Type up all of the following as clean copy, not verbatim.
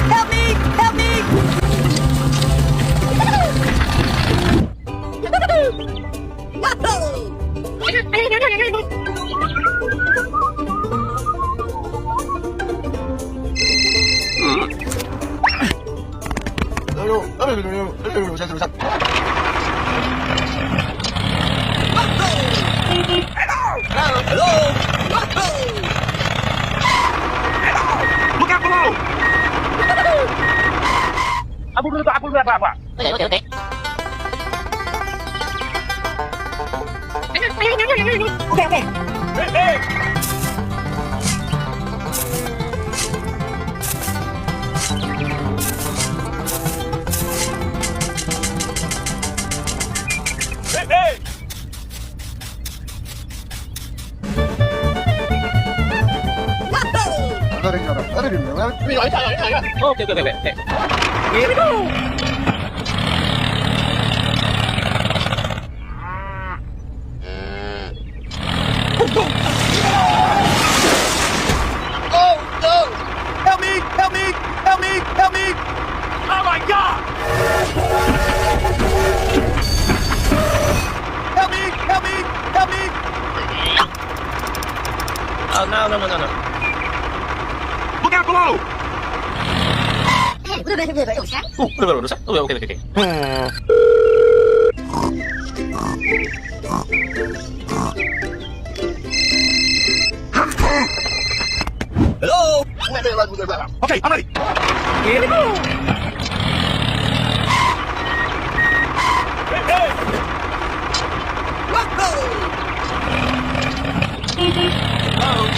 Help me! Help me! Look out below! Abul dulu, Pak. Okay. Okay. Hey! Hey! Okay. Here we go! Oh no! Help me! Help me! Help me! Help me! Oh my God! Help me! Help me! Help me! Oh, no. Look out below! Oh, bener rusak. Okay. Hello! Okay, I'm ready. Here we go! Hey!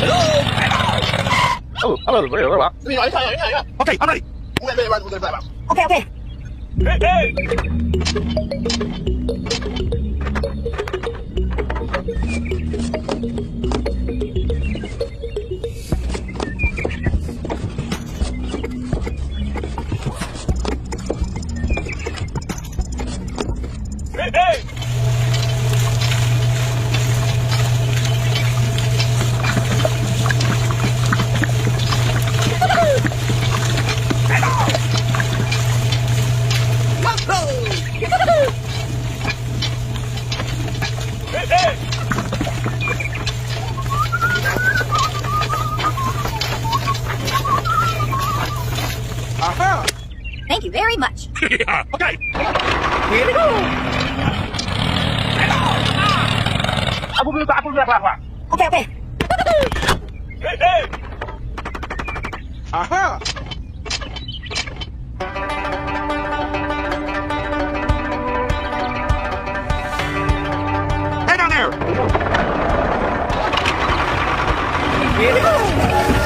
Hello! Oh, hello. Okay, I'm ready. Okay. Hey! Hey! Hey! Uh-huh. Thank you very much. Yeah, okay. Here we go! Abul dulu, Pak. Okay. Hey! Uh-huh. Hey down there! Here we go!